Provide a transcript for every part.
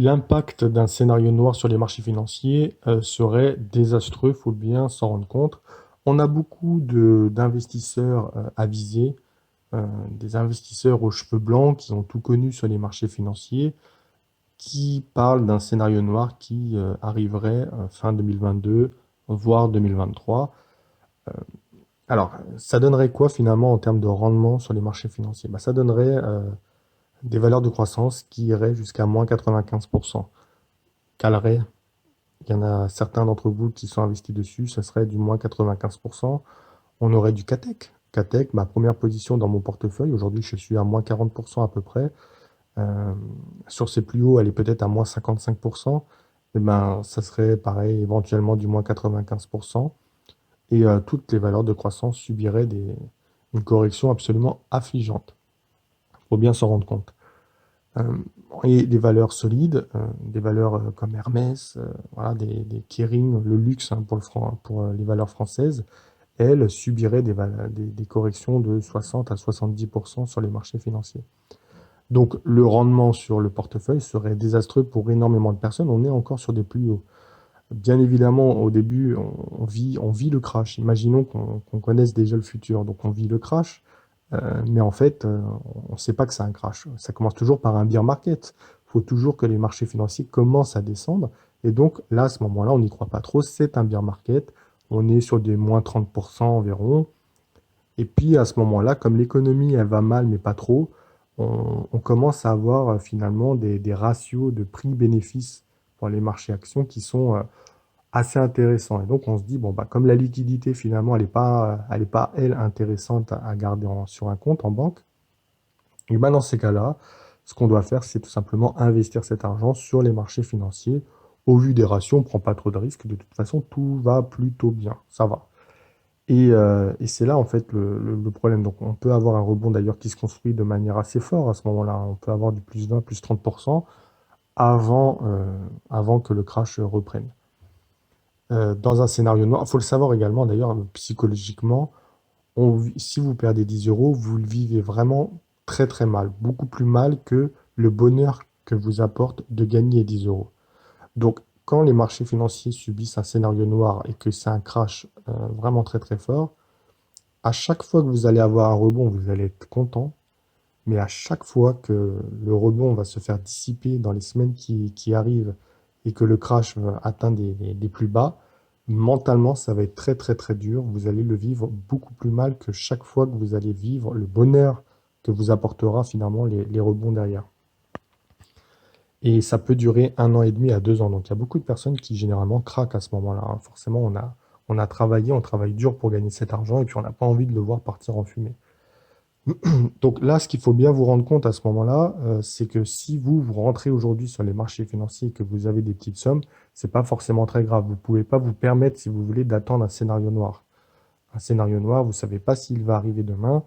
L'impact d'un scénario noir sur les marchés financiers serait désastreux, il faut bien s'en rendre compte. On a beaucoup d'investisseurs avisés, des investisseurs aux cheveux blancs qui ont tout connu sur les marchés financiers, qui parlent d'un scénario noir qui arriverait fin 2022, voire 2023. Euh, alors, ça donnerait quoi finalement en termes de rendement sur les marchés financiers? Bah, ça donnerait des valeurs de croissance qui iraient jusqu'à moins 95%. Calerait. Il y en a certains d'entre vous qui sont investis dessus, ça serait du moins 95%. On aurait du CATEC. CATEC, ma première position dans mon portefeuille, aujourd'hui je suis à moins 40% à peu près. Euh, sur ses plus hauts, elle est peut-être à moins 55%. Et ben, ça serait pareil, éventuellement du moins 95%. Et toutes les valeurs de croissance subiraient une correction absolument affligeante. Il faut bien s'en rendre compte. Euh, et des valeurs solides, des valeurs comme Hermès, voilà, des Kering, le luxe hein, pour les valeurs françaises, elles subiraient des corrections de 60 à 70% sur les marchés financiers. Donc le rendement sur le portefeuille serait désastreux pour énormément de personnes. On est encore sur des plus hauts. Bien évidemment, au début, on vit le crash. Imaginons qu'on connaisse déjà le futur. Donc on vit le crash. Mais en fait, on ne sait pas que c'est un crash. Ça commence toujours par un bear market. Il faut toujours que les marchés financiers commencent à descendre. Et donc là, à ce moment-là, on n'y croit pas trop. C'est un bear market. On est sur des moins 30% environ. Et puis à ce moment-là, comme l'économie, elle va mal, mais pas trop, on commence à avoir finalement des ratios de prix-bénéfice pour les marchés actions qui sont assez intéressants. Et donc on se dit, bon, bah, comme la liquidité finalement, elle, intéressante à garder sur un compte en banque, et ben dans ces cas-là, ce qu'on doit faire, c'est tout simplement investir cet argent sur les marchés financiers. Au vu des ratios, on ne prend pas trop de risques. De toute façon, tout va plutôt bien. Ça va. Et c'est là, en fait, le problème. Donc, on peut avoir un rebond d'ailleurs qui se construit de manière assez forte à ce moment-là. On peut avoir du plus 20, plus 30% avant que le crash reprenne. Dans un scénario noir, il faut le savoir également d'ailleurs, psychologiquement, si vous perdez 10 euros, vous le vivez vraiment très très mal, beaucoup plus mal que le bonheur que vous apporte de gagner 10 euros. Donc, quand les marchés financiers subissent un scénario noir et que c'est un crash vraiment très très fort, à chaque fois que vous allez avoir un rebond, vous allez être content, mais à chaque fois que le rebond va se faire dissiper dans les semaines qui arrivent et que le crash va atteindre des plus bas, mentalement, ça va être très très très dur. Vous allez le vivre beaucoup plus mal que chaque fois que vous allez vivre le bonheur que vous apportera finalement les rebonds derrière. Et ça peut durer 1 an et demi à 2 ans. Donc il y a beaucoup de personnes qui généralement craquent à ce moment-là, hein. Forcément, on a travaillé, on travaille dur pour gagner cet argent et puis on n'a pas envie de le voir partir en fumée. Donc là, ce qu'il faut bien vous rendre compte à ce moment-là, c'est que si vous rentrez aujourd'hui sur les marchés financiers et que vous avez des petites sommes, c'est pas forcément très grave. Vous pouvez pas vous permettre, si vous voulez, d'attendre un scénario noir. Un scénario noir, vous savez pas s'il va arriver demain.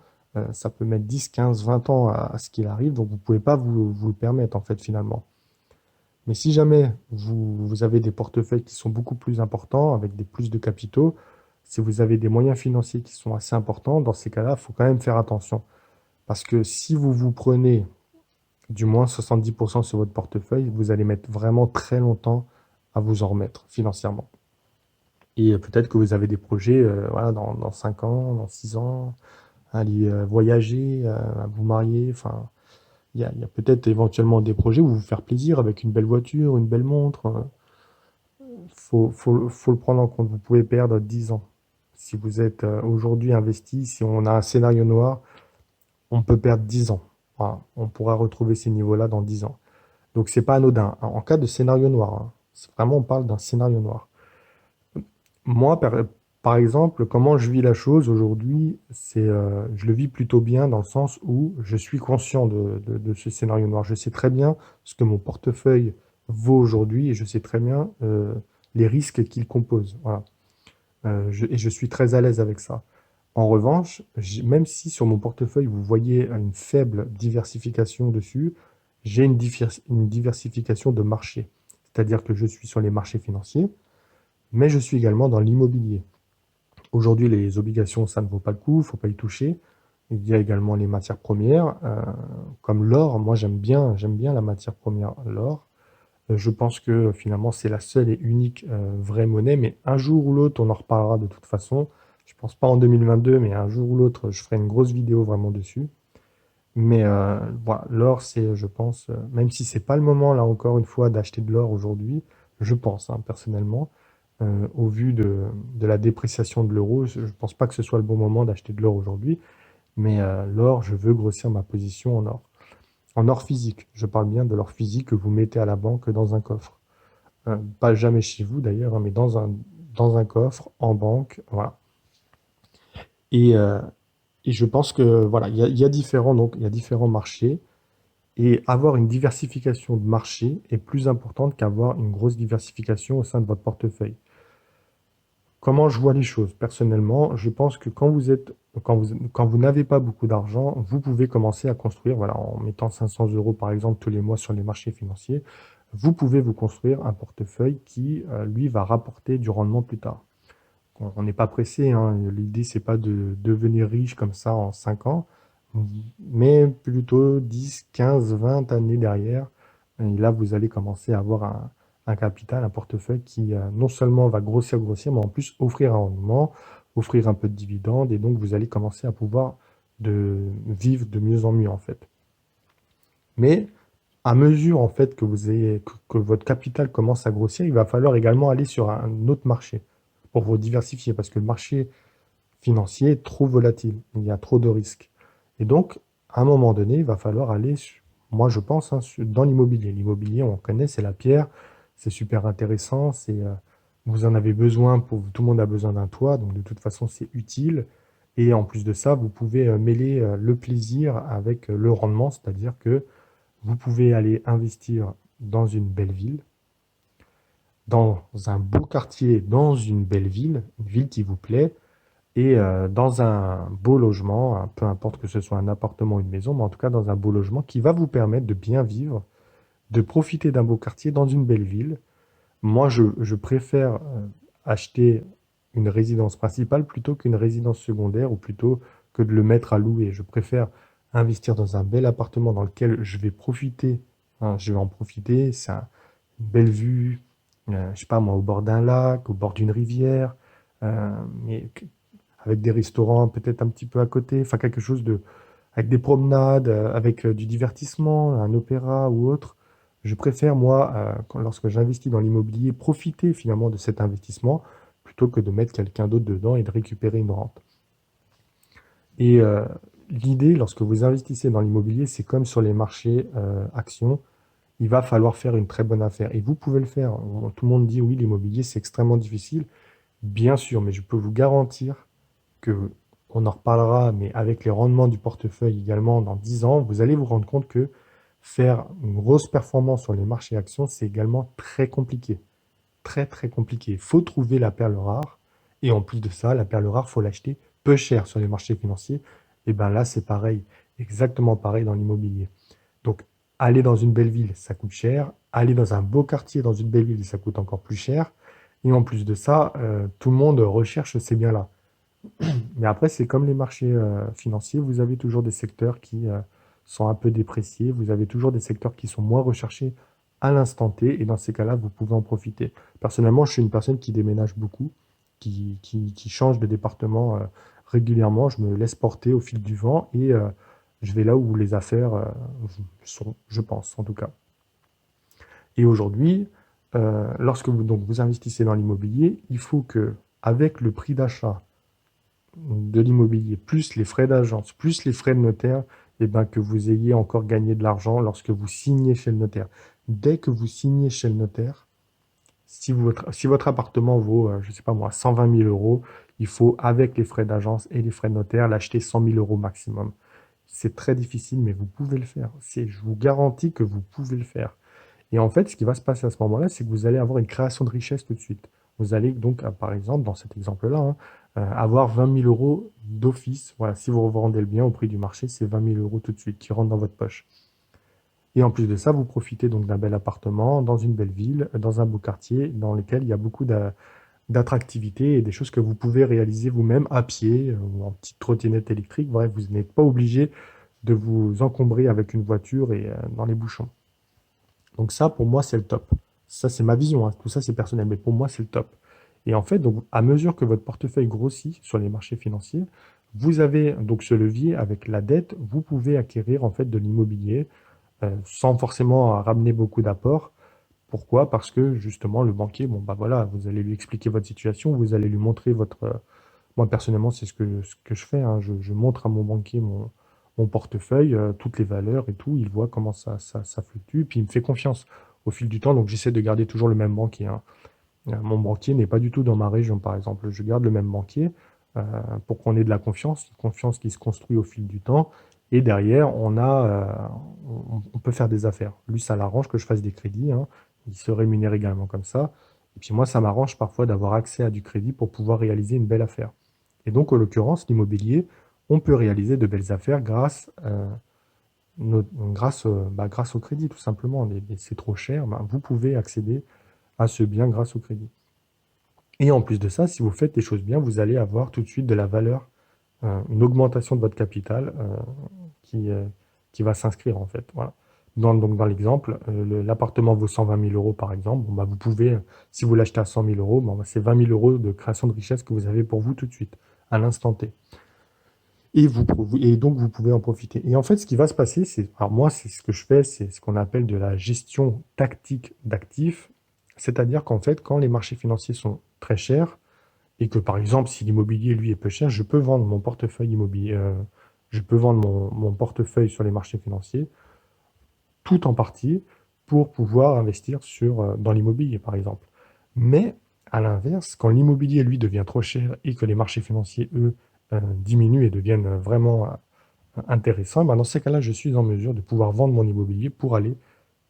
Ça peut mettre 10, 15, 20 ans à ce qu'il arrive, donc vous pouvez pas vous le permettre en fait finalement. Mais si jamais vous avez des portefeuilles qui sont beaucoup plus importants, avec des plus de capitaux, si vous avez des moyens financiers qui sont assez importants, dans ces cas-là, il faut quand même faire attention. Parce que si vous vous prenez du moins 70% sur votre portefeuille, vous allez mettre vraiment très longtemps à vous en remettre financièrement. Et peut-être que vous avez des projets voilà, dans 5 ans, dans 6 ans, à aller voyager, à vous marier. Enfin, il y a peut-être éventuellement des projets où vous faire plaisir avec une belle voiture, une belle montre. Faut le prendre en compte. Vous pouvez perdre 10 ans. Si vous êtes aujourd'hui investi, si on a un scénario noir, on peut perdre 10 ans. Voilà. On pourra retrouver ces niveaux-là dans 10 ans. Donc, c'est pas anodin. En cas de scénario noir, hein, c'est vraiment, on parle d'un scénario noir. Moi, par exemple, comment je vis la chose aujourd'hui, je le vis plutôt bien dans le sens où je suis conscient de ce scénario noir. Je sais très bien ce que mon portefeuille vaut aujourd'hui et je sais très bien les risques qu'il compose. Voilà. Et je suis très à l'aise avec ça. En revanche, même si sur mon portefeuille, vous voyez une faible diversification dessus, j'ai une diversification de marché. C'est-à-dire que je suis sur les marchés financiers, mais je suis également dans l'immobilier. Aujourd'hui, les obligations, ça ne vaut pas le coup, il ne faut pas y toucher. Il y a également les matières premières, comme l'or. Moi, j'aime bien la matière première, l'or. Je pense que finalement, c'est la seule et unique vraie monnaie, mais un jour ou l'autre, on en reparlera de toute façon. Je pense pas en 2022, mais un jour ou l'autre, je ferai une grosse vidéo vraiment dessus. Mais voilà, l'or, c'est, je pense, même si c'est pas le moment, là encore une fois, d'acheter de l'or aujourd'hui, je pense, hein, personnellement, au vu de la dépréciation de l'euro, je pense pas que ce soit le bon moment d'acheter de l'or aujourd'hui. Mais l'or, je veux grossir ma position en or. En or physique, je parle bien de l'or physique que vous mettez à la banque dans un coffre. Pas jamais chez vous d'ailleurs, hein, mais dans un coffre, en banque, voilà. Et, euh, et je pense que voilà, il y a différents, donc, il y a différents marchés. Et avoir une diversification de marché est plus importante qu'avoir une grosse diversification au sein de votre portefeuille. Comment je vois les choses? Personnellement, je pense que quand vous n'avez pas beaucoup d'argent, vous pouvez commencer à construire, voilà, en mettant 500 euros par exemple tous les mois sur les marchés financiers, vous pouvez vous construire un portefeuille qui, lui, va rapporter du rendement plus tard. On n'est pas pressé, hein. L'idée, c'est pas de devenir riche comme ça en 5 ans, mais plutôt 10, 15, 20 années derrière. Et là, vous allez commencer à avoir un capital, un portefeuille qui non seulement va grossir, grossir, mais en plus offrir un rendement, offrir un peu de dividendes, et donc vous allez commencer à pouvoir vivre de mieux en mieux en fait. Mais à mesure en fait que votre capital commence à grossir, il va falloir également aller sur un autre marché pour vous diversifier, parce que le marché financier est trop volatile, il y a trop de risques. Et donc, à un moment donné, il va falloir aller, moi je pense, hein, dans l'immobilier. L'immobilier, on connaît, c'est la pierre, c'est super intéressant, vous en avez besoin, tout le monde a besoin d'un toit, donc de toute façon c'est utile. Et en plus de ça, vous pouvez mêler le plaisir avec le rendement, c'est-à-dire que vous pouvez aller investir dans une belle ville, dans un beau quartier, dans une ville qui vous plaît, et dans un beau logement, hein, peu importe que ce soit un appartement ou une maison, mais en tout cas dans un beau logement qui va vous permettre de bien vivre, de profiter d'un beau quartier dans une belle ville. Moi, je préfère acheter une résidence principale plutôt qu'une résidence secondaire ou plutôt que de le mettre à louer. Je préfère investir dans un bel appartement dans lequel je vais profiter, hein, je vais en profiter, une belle vue, je sais pas moi, au bord d'un lac, au bord d'une rivière, mais avec des restaurants peut-être un petit peu à côté, enfin quelque chose avec des promenades, avec du divertissement, un opéra ou autre. Je préfère, moi, lorsque j'investis dans l'immobilier, profiter finalement de cet investissement plutôt que de mettre quelqu'un d'autre dedans et de récupérer une rente. Et l'idée, lorsque vous investissez dans l'immobilier, c'est comme sur les marchés actions, il va falloir faire une très bonne affaire. Et vous pouvez le faire. Tout le monde dit oui, l'immobilier, c'est extrêmement difficile. Bien sûr, mais je peux vous garantir que on en reparlera, mais avec les rendements du portefeuille également dans 10 ans, vous allez vous rendre compte que faire une grosse performance sur les marchés actions, c'est également très compliqué. Très très compliqué. Il faut trouver la perle rare. Et en plus de ça, la perle rare, faut l'acheter peu cher sur les marchés financiers. Et bien là, c'est pareil. Exactement pareil dans l'immobilier. Donc, aller dans une belle ville, ça coûte cher. Aller dans un beau quartier, dans une belle ville, ça coûte encore plus cher. Et en plus de ça, tout le monde recherche ces biens-là. Mais après, c'est comme les marchés financiers, vous avez toujours des secteurs qui sont un peu dépréciés, vous avez toujours des secteurs qui sont moins recherchés à l'instant T, et dans ces cas-là, vous pouvez en profiter. Personnellement, je suis une personne qui déménage beaucoup, qui change de département régulièrement, je me laisse porter au fil du vent, et je vais là où les affaires sont, je pense, en tout cas. Et aujourd'hui, lorsque vous investissez dans l'immobilier, il faut que, avec le prix d'achat, de l'immobilier, plus les frais d'agence, plus les frais de notaire, et ben, que vous ayez encore gagné de l'argent lorsque vous signez chez le notaire. Dès que vous signez chez le notaire, si votre appartement vaut, je sais pas moi, 120 000 euros, il faut, avec les frais d'agence et les frais de notaire, l'acheter 100 000 euros maximum. C'est très difficile, mais vous pouvez le faire. Je vous garantis que vous pouvez le faire. Et en fait, ce qui va se passer à ce moment-là, c'est que vous allez avoir une création de richesse tout de suite. Vous allez donc, par exemple, dans cet exemple-là, hein, avoir 20 000 euros d'office. Voilà, si vous revendez le bien au prix du marché, c'est 20 000 euros tout de suite qui rentrent dans votre poche. Et en plus de ça, vous profitez donc d'un bel appartement dans une belle ville, dans un beau quartier, dans lequel il y a beaucoup d'attractivité et des choses que vous pouvez réaliser vous-même à pied ou en petite trottinette électrique. Bref, vous n'êtes pas obligé de vous encombrer avec une voiture et dans les bouchons. Donc ça, pour moi, c'est le top. Ça, c'est ma vision, hein. Tout ça, c'est personnel, mais pour moi, c'est le top. Et en fait, donc, à mesure que votre portefeuille grossit sur les marchés financiers, vous avez donc ce levier avec la dette, vous pouvez acquérir en fait de l'immobilier sans forcément ramener beaucoup d'apports. Pourquoi? Parce que justement, le banquier, bon, bah voilà, vous allez lui expliquer votre situation, vous allez lui montrer votre. Moi, personnellement, c'est ce que je fais, hein. Je montre à mon banquier mon portefeuille, toutes les valeurs et tout. Il voit comment ça fluctue, puis il me fait confiance au fil du temps. Donc, j'essaie de garder toujours le même banquier, hein. Mon banquier n'est pas du tout dans ma région, par exemple. Je garde le même banquier euh, pour qu'on ait de la confiance, une confiance qui se construit au fil du temps. Et derrière, on peut faire des affaires. Lui, ça l'arrange que je fasse des crédits, hein. Il se rémunère également comme ça. Et puis moi, ça m'arrange parfois d'avoir accès à du crédit pour pouvoir réaliser une belle affaire. Et donc, en l'occurrence, l'immobilier, on peut réaliser de belles affaires grâce au crédit, tout simplement. C'est trop cher, bah, vous pouvez accéder à ce bien grâce au crédit. Et en plus de ça, si vous faites les choses bien, vous allez avoir tout de suite de la valeur, une augmentation de votre capital qui, euh, qui va s'inscrire en fait. Voilà. Donc dans l'exemple, l'appartement vaut 120 000 euros par exemple. Bon, bah, vous pouvez, si vous l'achetez à 100 000 euros, bon, bah, c'est 20 000 euros de création de richesse que vous avez pour vous tout de suite, à l'instant T. Et donc vous pouvez en profiter. Et en fait, ce qui va se passer, alors moi, c'est ce que je fais, c'est ce qu'on appelle de la gestion tactique d'actifs. C'est-à-dire qu'en fait, quand les marchés financiers sont très chers, et que par exemple, si l'immobilier, lui, est peu cher, je peux vendre mon portefeuille immobilier, je peux vendre mon portefeuille sur les marchés financiers, tout en partie, pour pouvoir investir dans l'immobilier, par exemple. Mais à l'inverse, quand l'immobilier, lui, devient trop cher et que les marchés financiers, eux, diminuent et deviennent vraiment intéressants, ben dans ces cas-là, je suis en mesure de pouvoir vendre mon immobilier pour aller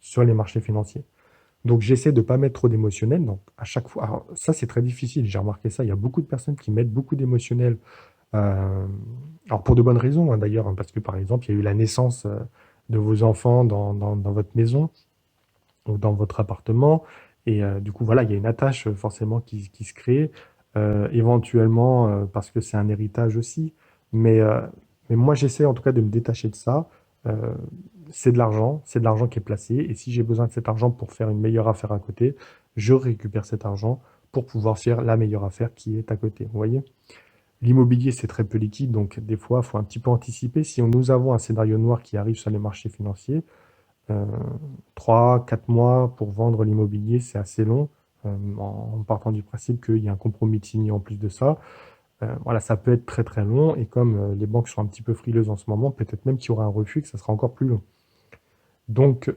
sur les marchés financiers. Donc j'essaie de ne pas mettre trop d'émotionnel. Donc à chaque fois, alors, ça c'est très difficile, j'ai remarqué ça. Il y a beaucoup de personnes qui mettent beaucoup d'émotionnel. euh, alors pour de bonnes raisons, hein, d'ailleurs, hein, parce que par exemple, il y a eu la naissance de vos enfants dans votre maison ou dans votre appartement. Et du coup, voilà, il y a une attache forcément qui se crée, éventuellement parce que c'est un héritage aussi. Mais, euh, mais moi, j'essaie en tout cas de me détacher de ça. Euh, c'est de l'argent qui est placé. Et si j'ai besoin de cet argent pour faire une meilleure affaire à côté, je récupère cet argent pour pouvoir faire la meilleure affaire qui est à côté. Vous voyez? L'immobilier, c'est très peu liquide, donc des fois, il faut un petit peu anticiper. Si nous avons un scénario noir qui arrive sur les marchés financiers, euh, 3, 4 mois pour vendre l'immobilier, c'est assez long, en partant du principe qu'il y a un compromis de signé en plus de ça. Voilà, ça peut être très très long, et comme les banques sont un petit peu frileuses en ce moment, peut-être même qu'il y aura un refus, que ça sera encore plus long. Donc,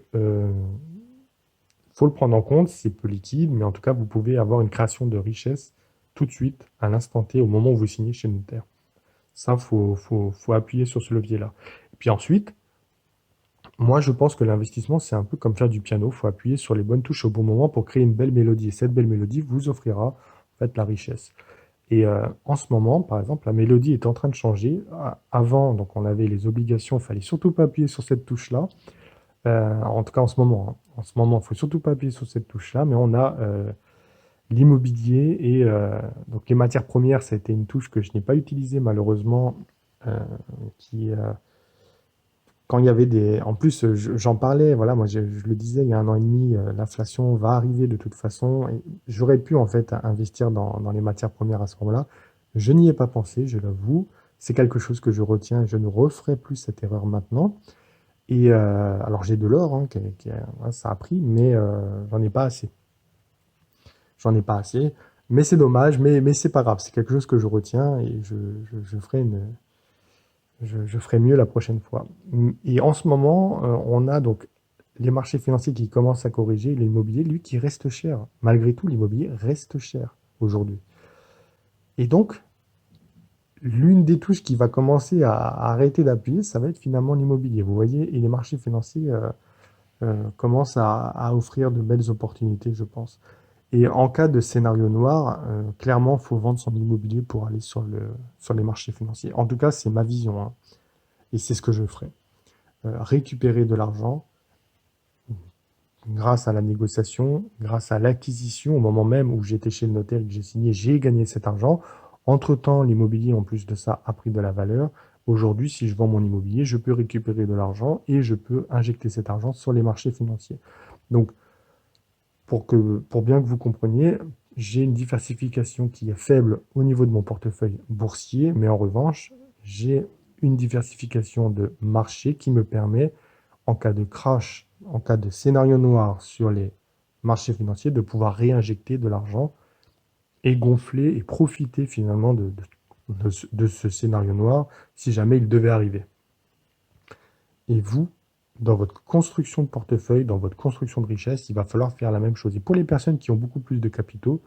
faut le prendre en compte, c'est peu liquide, mais en tout cas, vous pouvez avoir une création de richesse tout de suite, à l'instant T, au moment où vous signez chez le notaire. Ça, faut appuyer sur ce levier-là. Et puis ensuite, moi, je pense que l'investissement, c'est un peu comme faire du piano. Il faut appuyer sur les bonnes touches au bon moment pour créer une belle mélodie. Et cette belle mélodie vous offrira en fait la richesse. Et en ce moment, par exemple, la mélodie est en train de changer. Avant, donc on avait les obligations, il fallait surtout pas appuyer sur cette touche-là. En tout cas, en ce moment, hein. En ce moment, il faut surtout pas appuyer sur cette touche-là, mais on a l'immobilier et donc les matières premières. Ça a été une touche que je n'ai pas utilisée malheureusement, euh, qui quand il y avait des... En plus, j'en parlais, voilà, moi je le disais il y a 1 an et demi, l'inflation va arriver de toute façon. Et j'aurais pu en fait investir dans les matières premières à ce moment-là. Je n'y ai pas pensé, je l'avoue. C'est quelque chose que je retiens et je ne referai plus cette erreur maintenant. Et alors j'ai de l'or, hein, ouais, ça a pris, mais j'en ai pas assez. J'en ai pas assez. Mais c'est dommage, mais c'est pas grave. C'est quelque chose que je retiens et je ferai je ferai mieux la prochaine fois. Et en ce moment, on a donc les marchés financiers qui commencent à corriger, l'immobilier, lui, qui reste cher. Malgré tout, l'immobilier reste cher aujourd'hui. Et donc, l'une des touches qui va commencer à arrêter d'appuyer, ça va être finalement l'immobilier. Vous voyez, et les marchés financiers commencent à offrir de belles opportunités, je pense. Et en cas de scénario noir, clairement, il faut vendre son immobilier pour aller sur les marchés financiers. En tout cas, c'est ma vision, hein, et c'est ce que je ferai. Récupérer de l'argent grâce à la négociation, grâce à l'acquisition, au moment même où j'étais chez le notaire et que j'ai signé, j'ai gagné cet argent. Entre-temps, l'immobilier, en plus de ça, a pris de la valeur. Aujourd'hui, si je vends mon immobilier, je peux récupérer de l'argent et je peux injecter cet argent sur les marchés financiers. Donc, pour bien que vous compreniez, j'ai une diversification qui est faible au niveau de mon portefeuille boursier, mais en revanche, j'ai une diversification de marché qui me permet, en cas de crash, en cas de scénario noir sur les marchés financiers, de pouvoir réinjecter de l'argent et gonfler et profiter finalement de ce scénario noir si jamais il devait arriver. Et vous, dans votre construction de portefeuille, dans votre construction de richesse, il va falloir faire la même chose. Et pour les personnes qui ont beaucoup plus de capitaux,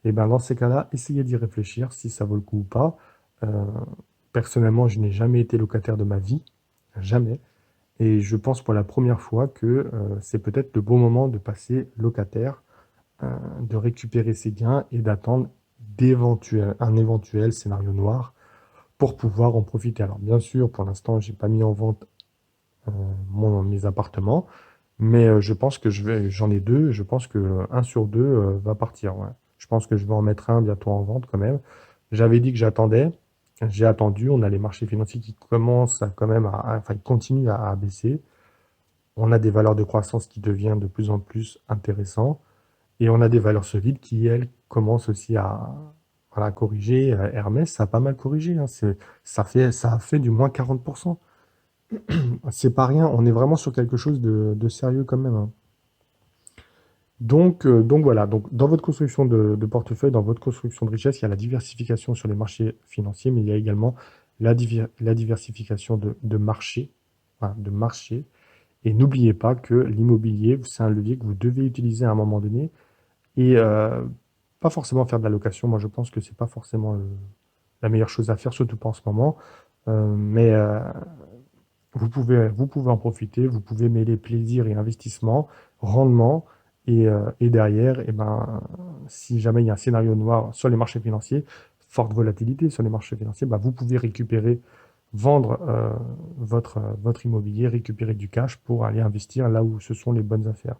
et ben dans ces cas-là, essayez d'y réfléchir si ça vaut le coup ou pas. Euh, Personnellement, je n'ai jamais été locataire de ma vie, jamais. Et je pense pour la première fois que c'est peut-être le bon moment de passer locataire, de récupérer ses gains et d'attendre un éventuel scénario noir pour pouvoir en profiter. Alors bien sûr, pour l'instant, j'ai pas mis en vente mes appartements, mais je pense que j'en ai deux, je pense que un sur deux va partir. Ouais. Je pense que je vais en mettre un bientôt en vente quand même. J'avais dit que j'attendais, j'ai attendu. On a les marchés financiers qui commencent à, quand même enfin, ils continuent à baisser. On a des valeurs de croissance qui deviennent de plus en plus intéressantes et on a des valeurs solides qui, elles, commencent aussi voilà, à corriger. Hermès, ça a pas mal corrigé, hein. Ça a fait du moins 40%. C'est pas rien, on est vraiment sur quelque chose de sérieux quand même, hein. Donc voilà, donc dans votre construction de portefeuille, dans votre construction de richesse, il y a la diversification sur les marchés financiers, mais il y a également la diversification de marchés, enfin, de marchés. Et n'oubliez pas que l'immobilier, c'est un levier que vous devez utiliser à un moment donné et pas forcément faire de la location. Moi, je pense que c'est pas forcément la meilleure chose à faire, surtout pas en ce moment. Mais vous pouvez en profiter, vous pouvez mêler plaisir et investissement, rendement, et derrière, eh ben, si jamais il y a un scénario noir sur les marchés financiers, forte volatilité sur les marchés financiers, bah, vous pouvez récupérer, vendre votre immobilier, récupérer du cash pour aller investir là où ce sont les bonnes affaires.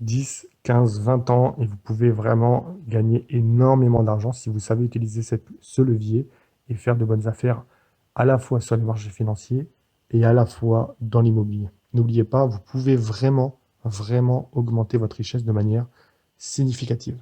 10, 15, 20 ans, et vous pouvez vraiment gagner énormément d'argent si vous savez utiliser ce levier et faire de bonnes affaires à la fois sur les marchés financiers et à la fois dans l'immobilier. N'oubliez pas, vous pouvez vraiment, vraiment augmenter votre richesse de manière significative.